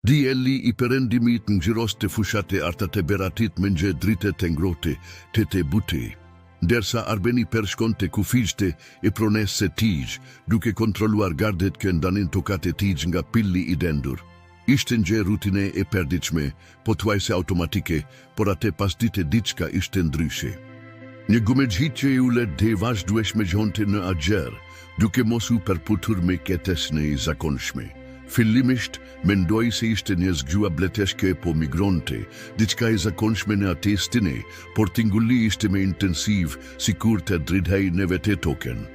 Dielli I perëndimit nxjiroste fushat e arta të beratit me nxë dritet e ngrohtë të bute. Dersa Arbeni përshkonte ku figjte e pronesse tij, duke kontrolluar gardet që ndanin tokat e tij nga pilli I dendur. Ishte nxë rutine e perditshme, pothuajse automatike, por atë pasdite diçka ishte ndryshe. Një gumexhiqe e ullet dhe vazhdueshme gjonte në agjer, duke mos u përputhur me ketesën e zakonshme. Fillimisht mendoi se ishte një zgjua bleteshke po migronte, diçka e zakonshme në atestin e, por tingulli ishte me intensiv, sikur të dridhej në vete token.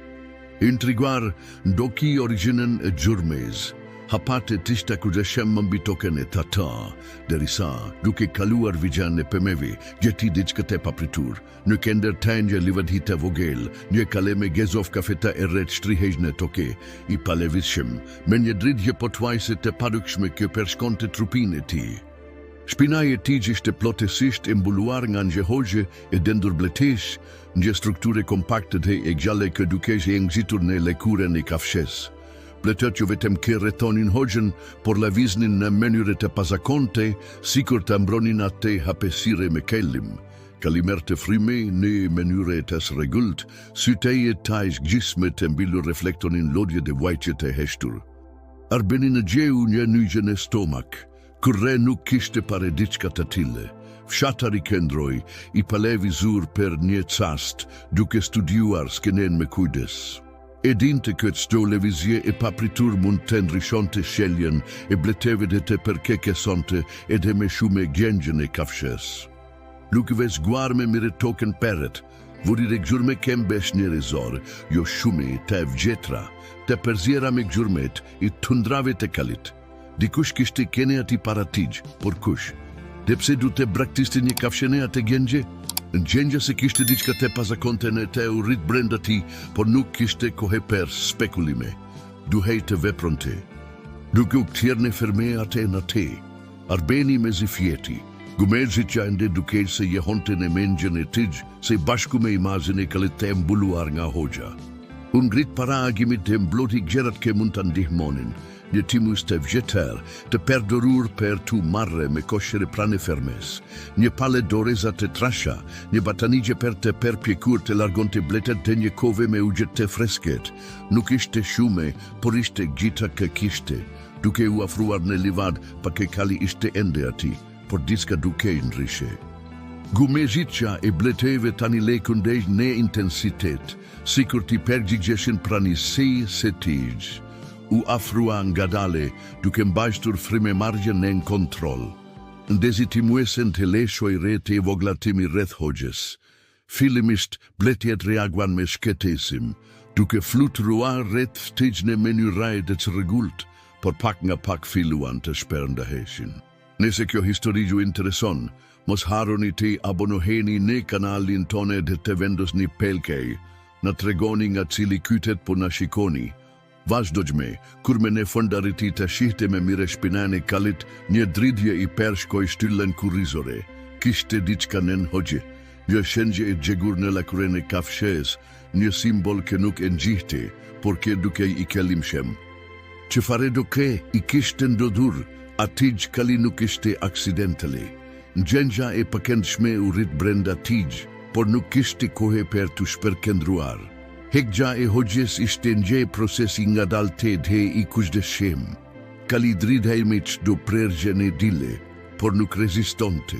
Intriguar, ndoki origjinën e gjurmez. Hapate tishta kujdeshem mbi token e tata, derisa, duke kaluar vigjan e pëmeve, gjeti diçka të papritur. Në kender tangje livadhita vogel, një kaleme gezov kafeta e rret shtrihejnë toke, I palevishëm, me një dridhje pothuajse të padukshme që përshkonte trupin e tij. Shpinaj e tij ishte plotësisht e mbuluar nga një hoxhe e dendur bletesh, një strukture kompakte dhe e gjalle që dukej e ngjitur në lëkurën e kafshes. Pletët që vetëm ke rretonin hoxhën, por laviznin në mënyre të pazakonte, sikur të mbronin atë hapësire me kellim. Kalimer të frime në mënyre të sregullt, syteje tajsh gjisme të mbilur reflektonin lodje dhe vajtje të heshtur. Arbeni në gjeu një nyjë në stomak, kërre nuk kishte pare diçka të tille. Fshatari këndroj, I palevizur për një çast, duke studiuar skenen me kujdes. E dinte këtë çdo lëvizje e papritur mund të ndryshonte sheljen e bleteve dhe të përkekesonte edhe me shumë gjengjën e kafshes. Lukëve zguar me mire token peret, vuri dhe gjurme kembesh një rezor, jo shumë të vgjetra, të përzjera me gjurmet I tundrave të kalit. Dikush kishte kene ati para tij, por kush? Dhe pse du të braktisti një kafshene atë gjengje? Në gjengja se kishte diçka të pazakonte në të urrit brenda ti, por nuk kishte kohe për spekulime. Duhej të vepronte. Duke u kthyer në ferme atë në te. Arbeni me zifjeti. Gumexhiqja ende dukej se jehonte në mendjen e tij, se bashku me imazhin e kalit të mbuluar nga hoxha. Unë ngrit para agimit të mbloti gjerat që mund të ndihmonin. Një timus të vjetër, të perdurur për të marre me koshere prane fermes, një pale doreza të trasha, një batanigje për të përpjekur të largonte bletet të një kove me ugjet të fresket. Nuk ishte shume, por ishte gjita kë kishte, duke u afruar në livad pa ke kali ishte ende ati, por diska duke ndryshe. Gumexhiqja e bleteve tani lekundej në intensitet, sikur ti përgjigjeshin pranisi se tij. U afrua ngadale, duke mbajtur frime margjen në kontrol. Ndezi timuesen të leshoj rete e voglatimi rreth hoxhës. Fillimisht bletjet reaguan me shketesim, duke flutruar rreth ftij në mënyrë të rregullt, por pak nga pak filluan të shpërndaheshin. Nëse kjo histori ju intereson, mos harroni të abonoheni në kanalin tonë dhe të vendosni pelkej, na tregoni nga cili qytet po na shikoni. Vazhdojme, kur me në fondariti të shihte me mire shpinan e kalit, një dridhje I përshkoj shtyllen kurizore. Kishte diçka nën hoxhe, një shenjë e gjegur në lakuren e kafshes, një simbol që nuk e ngjihte, por që duke I kelimshem. Që fare duke I kishte ndodhur, atij kali nuk ishte aksidentale. Gjengja e pakendshme u rrit brenda tij, por nuk kishte kohe për të shpërkendruar. Hekgja e hoxhes ishte një procesi nga dalte dhe I kujdeshem. Kali dridhej me çdo prerje në dile, por nuk rezistonte.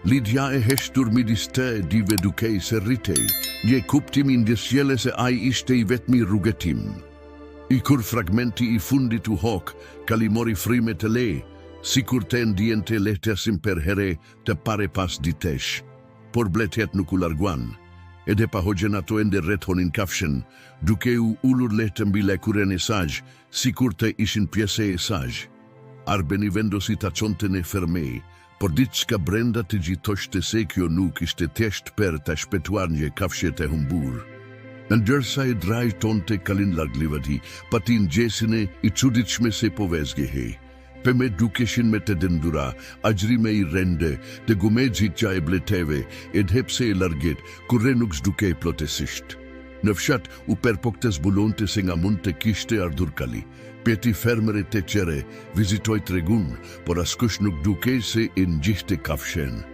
Lidhja e heshtur midis të dive dukej se rritej, një kuptim indisjele se ai ishte I vetmi rrugetim. I kur fragmenti I fundit u hok, kali mori frime të le, sikur të ndjente lehtesim për here të pare pas ditesh. Por bletjet nuk u larguan. Edhe pa hoxhen ato ende rrethonin kafshën, duke u ulur lehtë mbi lëkurën e saj, sikur të ishin pjesë e saj. Arbeni vendosi ta çonte në ferme, por diçka brenda të gjithoshte se kjo nuk ishte thjesht për të shpëtuar një kafshë të humbur. Ndërsa e drejtonte kalin larg livadi, pati ngjesin I çuditshme se po vezgehej. Peme dukeshin me të dëndura, ajrime I rende, të gumexhiqja e bleteve, edhepse e larget, kurre nuk zduke plotësisht. Në fshat u perpokte zbulonte se nga mund të kishte ardhur kali. Peti fermere të qere vizitoj tregun, por askush nuk dukej se i ngjishte kafshen.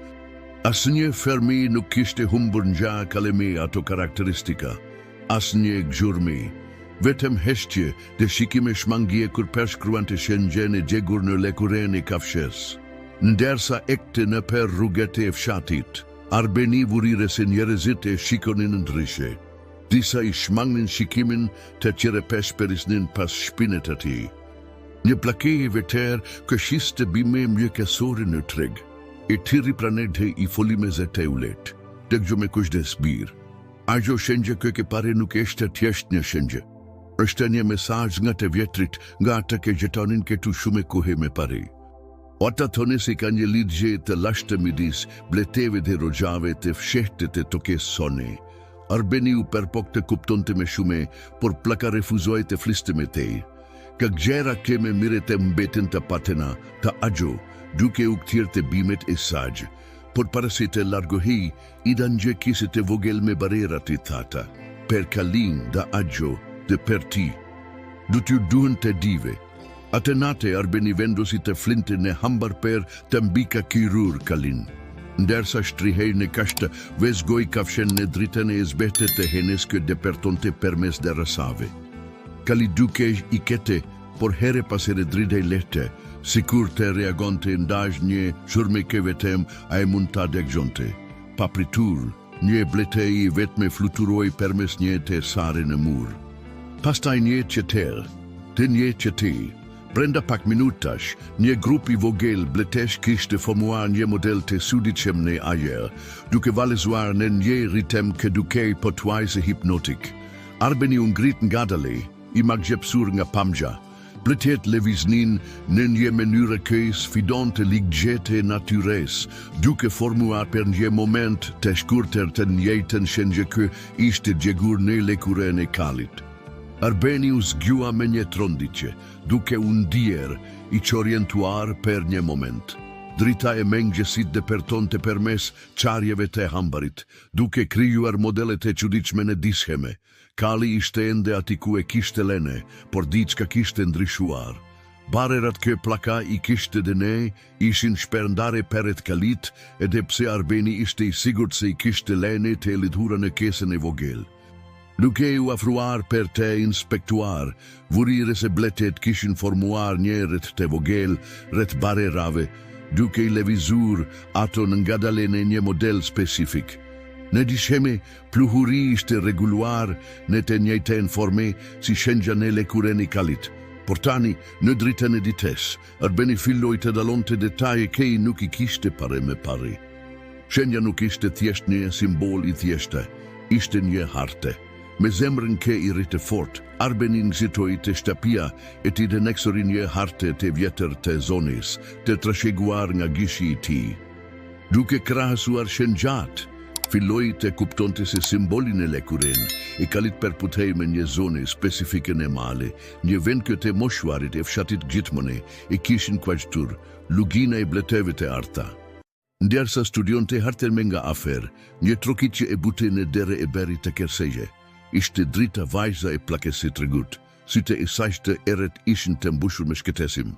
Asnjë fermi nuk kishte humbur ngja kalemi ato karakteristika. Asnjë gjurmi. Vetëm heshtje dhe shikime shmangje kur përshkruante shëngjen e gjegur në lekuren e kafshes. Ndërsa ekte në per rrugët e fshatit, Arbeni vurire se njerëzit e shikonin ndryshe. Disa i shmangnin shikimin të qire peshperisnin pas shpinet ati. Një plake i veter këshiste bime mjekesore në treg. E tiri pranedhe i folime zë teulet. Dëgjo me kushdes bir. Ajo shëngje këke pare nuk eshte tjesht një shëngje. Është një mesazh nga të vjetrit, nga ata që jetonin këtu shumë kohe me pare. Ata thonë se ka një lidhje të lashtë midis bleteve dhe rojave të fshehtet e tokes sone. Arbeni u perpok të kuptonte me shume, por plaka refuzoi të fliste me tej. Ka gjera keme mire të mbetin të patena, të agjo, duke u këtirë të bimet e saj. Por para se të largohi, i dangje kise të vogel me barerat i thata. Per kalin da agjo, dhe per ti. Du t'ju duhen të dive. Atë nate Arbeni vendosi të flinte në hambar per të mbika kirur kalin. Ndërsa shtrihej në kashtë, vezgoj kafshen në dritën e zbehtet të heneske dhe pertonte permes dhe rasave. Kali duke i kete, por here pasere dridej lehte, sikur të reagonte ndaj një shurmeke vetem a e mund të adegjonte. Papritur, një blete i vetme fluturoj permes një të sare në mur. Pastaj një qeter, të një qeti. Brenda pak minutash, një grup i vogel bletesh kishte formuar një model të sudicem në ajer, duke valezuar në një ritem që dukej pothuajse hipnotik. Arbeni u ngrit ngadale, i magjepsur nga pamgja. Bletet leviznin në një mënyrë që sfidonte ligjete natyres, duke formuar për një moment të shkurtër të njëjtën shëngje që ishte gjegur në lekuren e kalit. Arbeni u zgjua me një trondiqe, duke u ndier i qorientuar per një moment. Drita e mengjesit dhe pertonte permes qarjeve të hambarit, duke krijuar modelet e çuditshme në disheme. Kali ishte ende ati ku e kishte lene, por diçka kishte ndryshuar. Barerat kë plaka i kishte dhe ne, ishin shperndare peret kalit, edhe pse Arbeni ishte i sigurt se i kishte lene të lidhura në kesën e vogel. Duke u afruar për të inspektuar, vurire se bletet kishin formuar një rreth të vogel, rreth barerave, duke i levizur ato në ngadale në një model specifik. Në disheme, pluhuri ishte reguluar në të njëjtën forme si shëngja në lekuren i kalit. Por tani, në dritën e dites, Arbeni filloi të dalonte detaje që i nuk i kishte pare me pare. Shëngja nuk ishte thjesht një simbol i thjeshtë, ishte një harte. Me zemrën ke i rritë fort, Arbeni nëzitoj të shtapia e t'i dëneksori një harte të vjetër të zonis, të trashëguar nga gishi i ti. Duke krahasuar shëngjat, filloi të kuptonte se simbolin e lekuren e kalit perputej me një zone specifike në male, një vend këtë moshuarit e fshatit gjithmone e kishin kuajtur, lugina e bleteve të arta. Ndërsa studionte harten me nga afer, një trokitje e bute në dere e beri të kerseje. Ishte drita vajza e plakesit tregut, syte e sajshte eret ishin të mbushur me shketesim.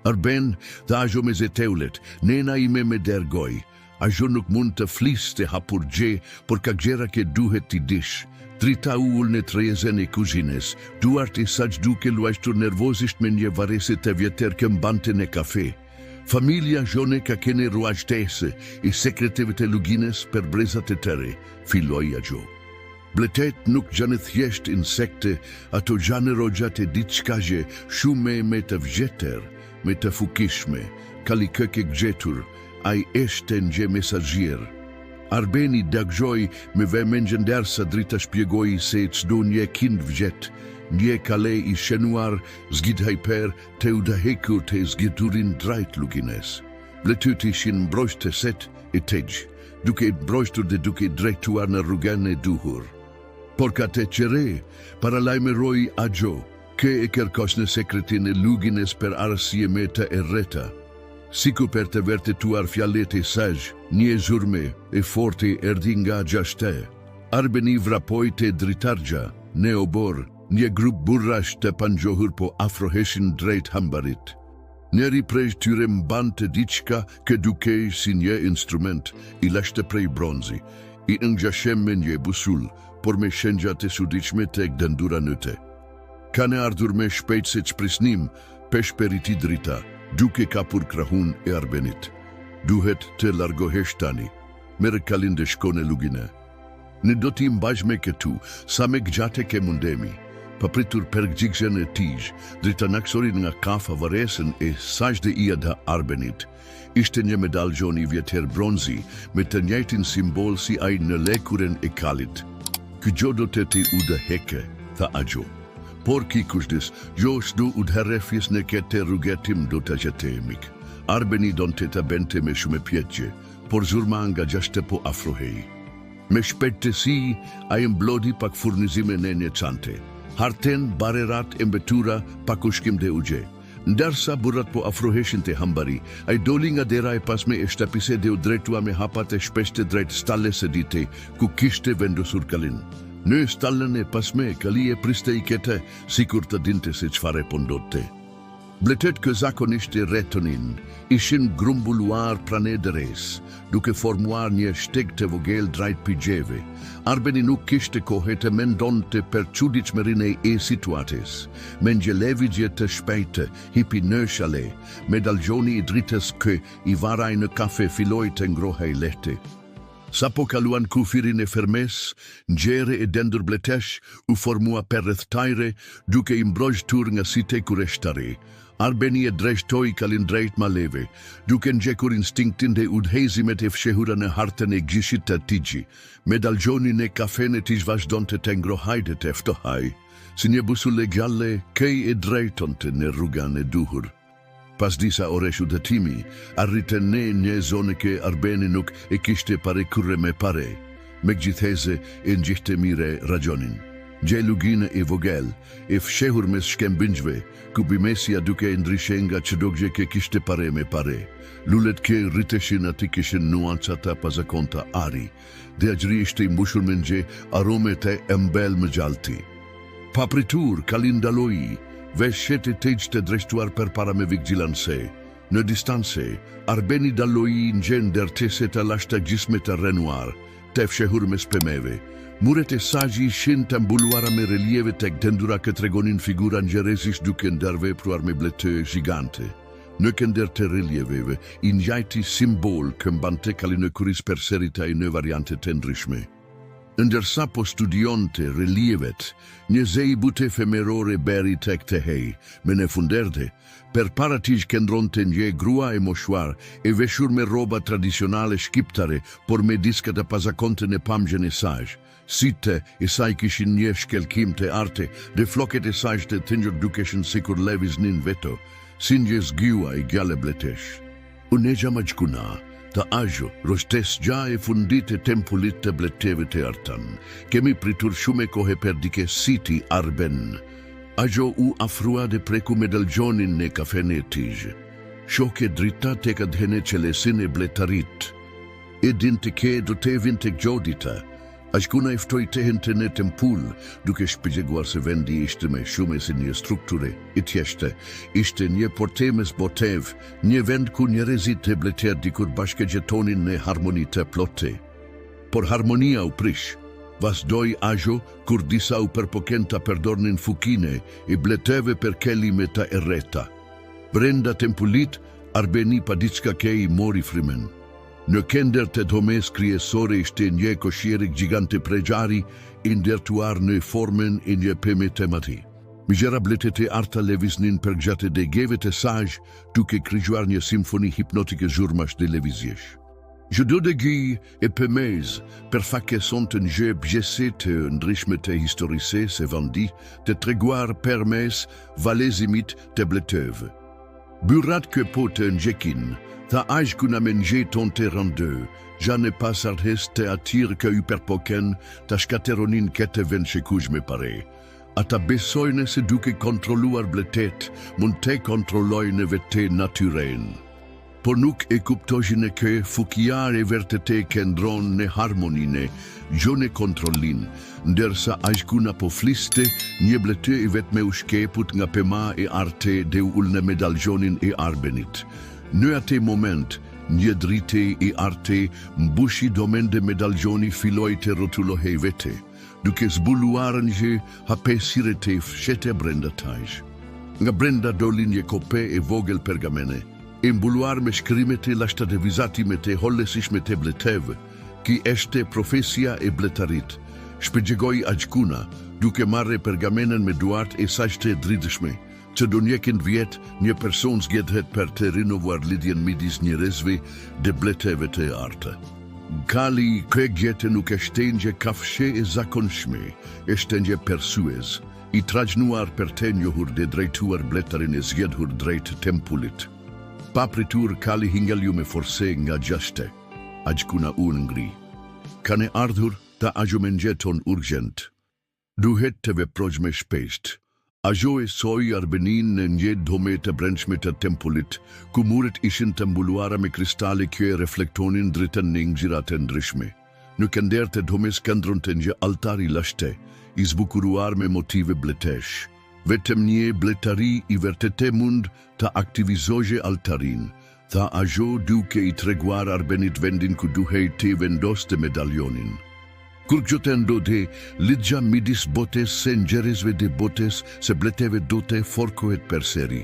Arben dhe ajo me zeteulet, nena ime me dergoj. Ajo nuk mund të fliste hapur gje, por ka gjera ke duhet t'i dish. Drita ull në trejezen e kuzhines, duart i saq duke luajtur nervozisht me një varese të vjeter kë mbante në kafe. Familja jone ka kene ruajtese i sekreteve të lugines për brezat e tere, filloi ajo. Bletet nuk janë thjesht insekte, ato janë rojat e diçkaje shume me të vjeter, me të fukishme, kali këke gjetur, ai eshte një mesazhier. Arbeni dagjoj me vëmendjen derisa drita shpjegoi se çdo një kind vjet, një kale i shenuar zgjidhej per të udahekur të zgjeturin drejt lugines. Bletët ishin mbrojtë të set e tegj, duke mbrojtur dhe duke drejtuar në rrugën e duhur. Por ka të qere, paralajmëroi ajo, ke e kërkos në sekretin e lugines për arsye me të erreta. Sikur për të vërtetuar fjallet e saj, një zhurme e forte erdhi nga gjashte. Arbeni vrapoj të dritargja, ne obor, një grup burrash të panjohur po afroheshin drejt hambarit. Njeri prej tyre mbante diçka që dukej si një instrument I lashte prej bronzi, I ngjashem me një busul, por me shenja të suditshme tek dëndura nëte. Kanë ardhur me shpejt se çprisnim, pesh periti drita, duke kapur krahun e Arbenit. Duhet të largohesh tani, merë kalin dhe shkone lugine. Në do t'i mbaj me këtu, sa me gjate ke mundemi. Papritur përgjigjen e tij, drita naksorin nga kafa varesën e sajde ia dhe Arbenit. Ishte një medaljon I vjetër bronzi, me të njëjtin simbol si ai në lekuren e kalit. Ky gjo do të ti u dhe heke, tha Ajo. Por ki kushdis, gjo shdu u dhe refjes në kete rrugetim do të gjetemik. Arbeni don të të bente me shume pjeqe, por zurma nga gjashte po afrohej. Me shpejtësi, ai mblodi pak furnizime në një çante. Harten, barerat e mbetura pa kushkim dhe ugje. Ndërsa burrat po afroheshin të hambari, ai doli nga dera e pasme e shtapise dhe u drejtua me hapat e shpeshte drejt stalles së dite, ku kishte vendosur kalin. Në stallën e pasme, kali e priste I kete, sikur të dinte se çfarë po ndodhte. Bletet që zakonisht e retonin, ishin grumbulluar pranë deres, duke formuar një shteg të vogël drejt pigjeve. Arbeni nuk kishte kohë të mendonte për çuditshmërinë e situates. Me një lëvizje të shpejtë, hipi në shale, medaljoni I dritës që I varaj në kafe filloi të ngrohej lehtë. Sa po kaluan kufirin e fermes, ngjere e dendur bletesh u formua për rreth tajre, duke I mbrojtur nga site kureshtare. Arbeni e drejtoi kalin drejt maleve, duke ngjekur instinktin dhe udhëhezimet e fshehura në hartën e gjishit të tij. Medaljonin e kafene tij vazhdonte të ngrohajde të ftohaj, si një busule gjalle kej e drejtonte në rrugan e duhur. Pas disa oresh udhëtimi, arriten në një zonë që Arbeni nuk e kishte pare kurre me pare. Megjithëse e ngjihte mire rajonin. Gjej lugine e vogël, e fshehur mes shkembinjve, ku bimesia duke e ndryshe nga çdogje që kishte pare me pare. Lulet që rriteshin aty kishin nuancata pazakonta ari, dhe agjri ishte I mbushur me ngjë aromet e embel më gjalti. Papritur kalin daloi, veshet e tej të drejtuar për para me vigilance. Në distanse, Arbeni daloi ngjën ndërtese të lashta gjisme të renuar, të fshehur mes pemeve. Muret e sagji ishin të mbuluara me relieve tek dendura që tregonin figura ngjërezish duke ndërvepruar me bletëe gigante. Në kënder të relieveve, I ngjajti simbol që mbante kalinëkuris perseritaj në variante të ndryshme. Ndërsa po studionte relievet, një zei bute femerore beri tek të hej, me në funderde, per para tij këndronte një grua e moshuar, e veshur me roba tradicionale shqiptare, por me diska të pazakonte në pamgjen e saj. Site e saj kishin një shkelkim të arte, dhe floket e saj të tëngjur dukeshin sikur leviznin veto, si një zgjua I gjale bletesh. Unë gjama gjkuna, ta Ajo, rostes gja e fundit e tempulit të bleteve të artan. Kemi pritur shume kohë për dike siti Arben. Ajo u afrua dhe preku medaljonin në kafene e tij. Shoke drita te ka dhene qelesin e bletarit. E din të ke do te vin të gjodita. Ashkuna I ftoi tehen të në tempul, duke shpjeguar se vendi ishte me shume si një strukture I thjeshtë, ishte një portemes botev, një vend ku njerëzit të bleter dikur bashkë gjetonin në harmoni të plotte. Por harmonia u prish. Vazhdoi Ajo kur disa u përpoken ta përdornin fukine I bleteve për kelime të erreta. Brenda tempulit, Arbeni pa diçka ke I mori frimen. Në kender të dhomes kryesore ishte një koshirik gjigante pregjari I ndërtuar në formen e një peme të mati. Migjera bletet e arta leviznin për gjate dhe geve të saj, duke krigjuar një simfoni hipnotike zhurmash dhe levizjesh. Gjdo dhe gji e pëmez për fakeson të një bjese të ndryshme të historise se vandi të treguar përmes valezimit të bleteve. Burat que po të njekin, tha ajkuna me njeton të randë, ja ne pas ardhes të atir ka hyperpoken, ta shkateronin kete ven shekuj me pare. Ata besojnë se duke kontrolluar bletet, mund të kontrollojnë vete natyren. por nuk e kuptojnë që fukiare vërtetë këndron në harmoninë, jo në kontrollin, ndërsa ajkuna po fliste, një bletë i vetme u shkeput nga pema e arte dhe u ullë në medaljonin e Arbenit. Në atë moment, një drite e arte mbushi domen dhe medaljoni filloi të rrotulohej vete, duke zbuluarën që hapësirë të fshete brenda taj. Nga brenda dolin një kope e vogël pergamene, e mbuluar me shkrimet e lashtat e vizatime të hollesishme të bleteve, ki eshte profesia e bletarit. Shpëgjegoi Ajkuna, duke marrë pergamenen me duart e saj të dridhshme, që do njëkin vjet një person zgjedhet për të rinovuar lidhjen midis njerëzve dhe bleteve të artë. Kali kë gjete nuk është një kafshe e zakonshme, është një persues, i trajnuar për të njohur dhe drejtuar bletarin e zgjedhur drejt tempullit. Papritur Kali hingalju me forse nga gjashte. Ajkuna u ngri. Kanë ardhur ta agjumengjeton urgent. Duhet të veproj me shpesht. Ajo e soi Arbenin në një dhome të brendshme të tempullit, ku muret ishin të mbuluara me kristale që e reflektonin dritën në ngjyrat e ndryshme. Në kënder të dhomes këndron të një altar i lashte, i zbukuruar me motive bletesh. Vetëm një bletari i vërtetë mund të aktivizojë altarin, tha ajo duke i treguar Arbenit vendin ku duhej të vendoste medaljonin. Kur gjote ndodhe, lidhja midis botes se njerëzve dhe botes se bleteve dote forkohet përsëri,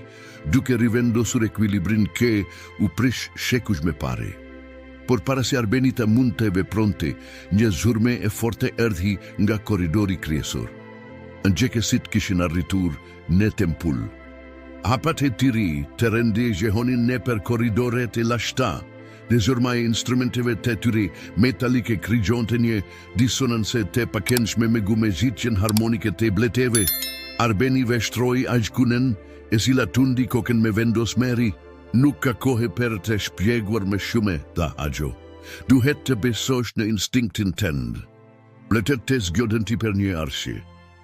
duke rivendosur ekuilibrin që u prish shekuj me pare. Por para se Arbeni të mund të vepronte, një zhurme e forte erdhi nga korridori kryesor. Nxekesit kishin arritur në tempull. Hapat e tiri të rende gjehonin ne per korridoret e lashta, dhe zërmaj instrumenteve të tyre metalike krigjonte një disonanse të pakenshme me gumezitjen harmonike të bleteve. Arbeni veshtroi Ajkunen e sila tundi koken me vendos meri. Nuk ka kohë për të shpjeguar me shume, tha ajo. Duhet të besosh në instinktin tënd. Bletet të zgjodën ti për një arsye.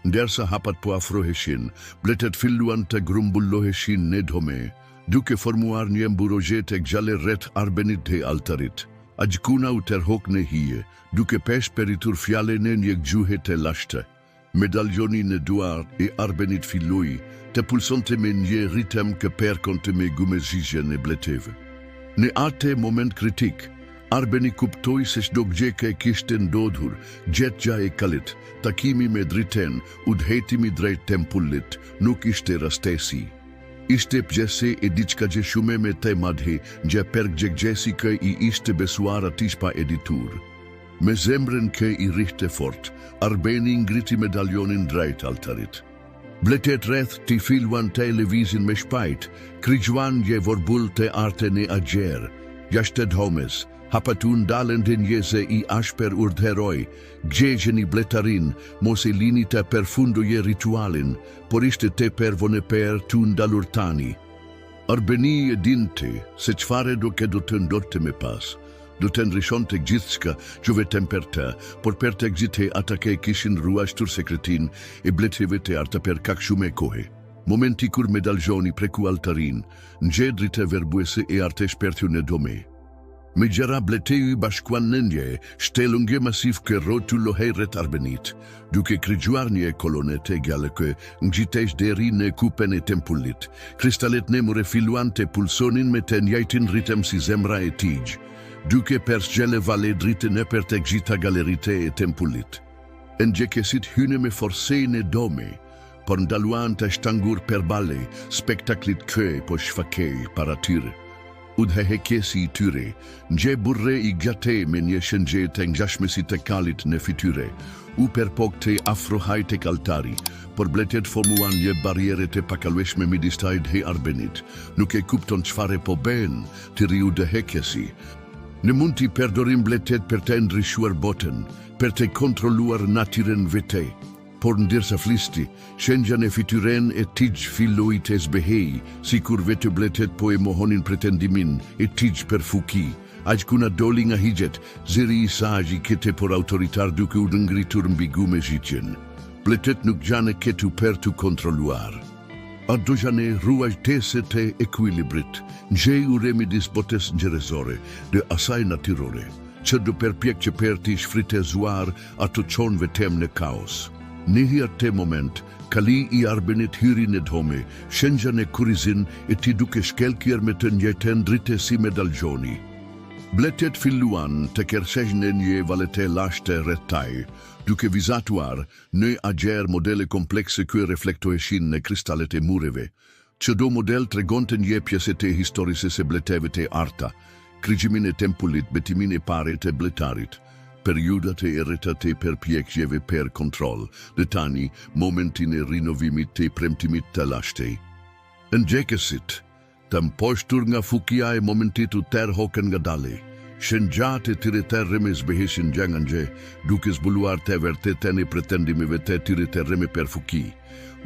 Ndërsa hapat po afroheshin, bletet filluan të grumbulloheshin në dhome, duke formuar një mburogje të gjale rreth Arbenit dhe altarit. Ajkuna u tërhok në hije, duke pesh peritur fjale në një gjuhe të lashte. Medaljoni në duart e Arbenit filloi të pulsonte me një ritëm që perkonte me gumezizjen e bleteve. Në atë moment kritik, Arbeni kuptoi se çdo gjë që kishte ndodhur gjatë e kalit, takimi me driten, udhëhetimi drejt tempullit, nuk ishte rastesi. Ishte pjese e diçka gjë shumë me të madhe, gjë përgjithësi që i ishte besuar atish pa editur. Me zemrën që i rihte fort, Arbeni ngriti medaljonin drejt altarit. Bletet rreth të filluan të lëvizin me shpajt, krigjuan një vorbull të artën e agjer, jashtë dhomes, hapatun dalen dhe njëse i ashper urdheroj, gjegjën i bletarin, mos e lini të përfundoje ritualin, por ishte të përvone për të ndalur tani. Arbeni e dinte se çfarë do të ndodhte me pas. Do të ndryshonte gjithçka që vetëm për të, por për të gjithë ata që kishin ruajtur sekretin e bleteve të arta për kaq shumë kohë. Momenti kur medaljoni preku altarin, nxedri të verbuese e arte shpertju në dhome. Me gjera bleteu i bashkuan në një shtelungje masiv që rrotullohej rreth Arbenit, duke krigjuar një kolonete gjallë që ngjitesh deri në kupen e tempullit. Kristalet nemure filluan të pulsonin me të njëjtin ritëm si zemra e tij, duke persgjele vale dritë në për të gjitha galerite e tempullit. Nxekesit hynë me forsej në dome, por ndaluan të shtangur per bale, spektaklit këj po shfakej para tyre. Udhëheqësi i tyre, nxje burre i gjate me një shëngje të ngjashmesit të kalit në fytyre, u përpok të afrohaj tek altari, por bletet formuan një barriere të pakalueshme midis tij dhe Arbenit, nuk e kupton çfarë po bën të riudhëheqësi. Ne mund t'i përdorim bletet për të ndryshuar botën, për të kontrolluar natyren vete. Por ndërsa flisti, shëngjan e fytyren e tij filloi të zbehej, si kur vetë bletet po e mohonin pretendimin e tij për fuki. Ajkuna doli nga higjet, zëri i saj i kete por autoritar duke u ngritur mbi gumezitjen. Bletet nuk janë këtu për të kontrolluar. Adojane ruajtese të ekuilibrit, gjej uremidis botes njerëzore dhe asaj natyrore, që do përpjek që për të shfrytëzuar ato çonëve tem në kaos. Në atë moment, kali i Arbenit hyri në dhome, shëngjën e kurizin e ti duke shkelkjer me të njëjtën drite si medalgjoni. Bletet filluan të kersejnë në një valete lashte rrettaj, duke vizatuar në agjer modele komplekse kë reflektoheshin në kristallet e mureve, që do model tregonte një pjesët e historisë së bleteve të arta, krigjimin e tempullit, betimin e pare të bletarit, periudat e errëta të përpjekjeve për kontroll, dhe tani momentin e rinovimit të premtimit të lashtej. Në gjekësit, të mposhtur nga fukia e momentit u tërë hoken nga dale, shëngjat e tyre tërre me zbeheshin gjenganje, duke zbuluar të vërtetën e pretendimeve të tyre tërre me për fuki.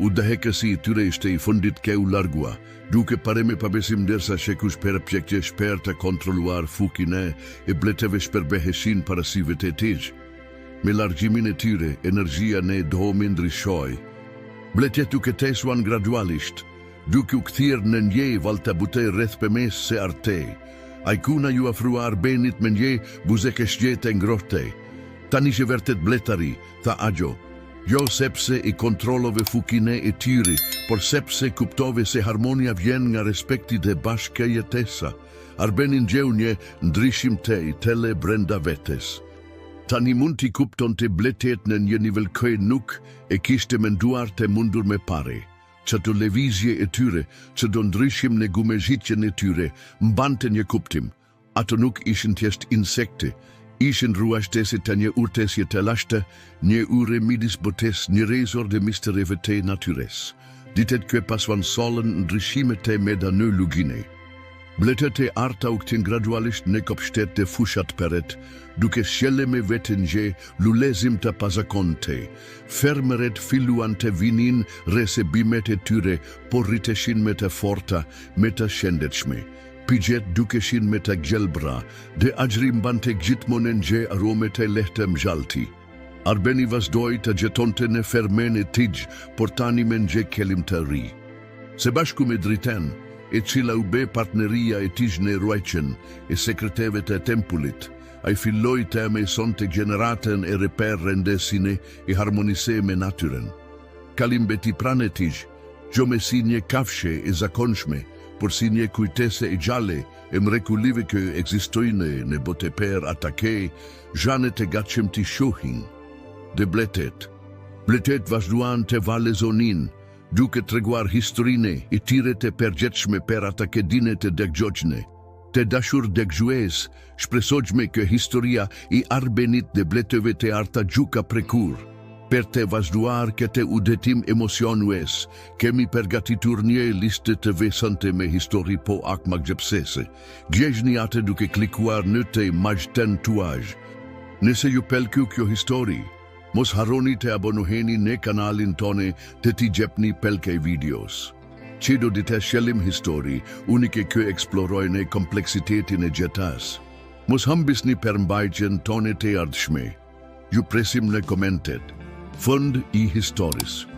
U dahekësi i tyre ishte i fundit ke u largua, duke pare me pabesim dersa shekush për pjekje shper të kontroluar fukine e bleteve shperbeheshin parasive të tij. Me largimin e tyre, energjia ne domi ndryshoj. Bletjet duke tesuan gradualisht, duke u kthirë në nje valta butej rreth pëmes se artej. Ajkuna ju afrua Arbenit me nje buzeke shgjete ngrohtej. Tani që vërtet bletari, tha Agjo, jo sepse i kontrollove fukine e tyri, por sepse kuptove se harmonia vjen nga respekti dhe bashkë jetesa. Arbenin gjeu një ndryshim tej tele brenda vetes. Tani mund t'i kupton të bletet në një nivel këj nuk e kishte menduar të mundur me pare. Që të levizje e tyre, që do ndryshim në gumezhitjen e tyre, mbante një kuptim. Ato nuk ishin thjesht insekte, ishin ruashtese të një urtesje të lashte, një ure midis botes, një rezor dhe mistereve të natyres. Ditet kë pasvan solën ndryshimet të meda në lugine. Bletet e arta u këtin gradualisht në kopshtet të fushat peret, duke shjelle me vetën gje lulezim të pazakonte. Fermeret filluan të vinin rese bimet e tyre, por rriteshin me të forta, me të shëndetshme. Pigjet dukeshin me të gjelbra, dhe agjrim bante gjithmonen gje aromet e lehte mjalti. Arbeni vazdoj të gjetonte në fermen e tij, por tani me nje kelim të ri. Se bashku me driten, e cila u be partneria e tij në ruajtjen e sekreteve të tempullit, ai filloi të emesonte gjeneratën e reper rendesine e harmonise me natyren. Kalim beti pranë e tij, gjo me si një kafshe e zakonshme, por si një kujtese e gjale e mrekullive kë ekzistojnë në bote per atake, zhanet e gatshëm të shohin. Dhe bletet vazhduan të valezonin, duke treguar historine e tyre të përgjithshme për atake dinet e degjogjne. Të dashur degjues, shpresojme kë historia i Arbenit dhe bleteve të arta gjuka prekur. Per të vazhduar këtë udhëtim emocionues, kemi përgatitur një listë të veçante me histori po akmagjepsese. Gjejni atë duke klikuar në të majten tuaj. Nëse ju pëlqeu kjo histori, mos harroni të abonoheni në kanalin tonë të t'i gjepni pëlqej videos. Që do të shëllim histori, unike kë eksplorojnë kompleksitetin e gjetas. Mos hambisni përmbajtjen tonë të ardhshme. Ju presim në komentet. Fund i historisë.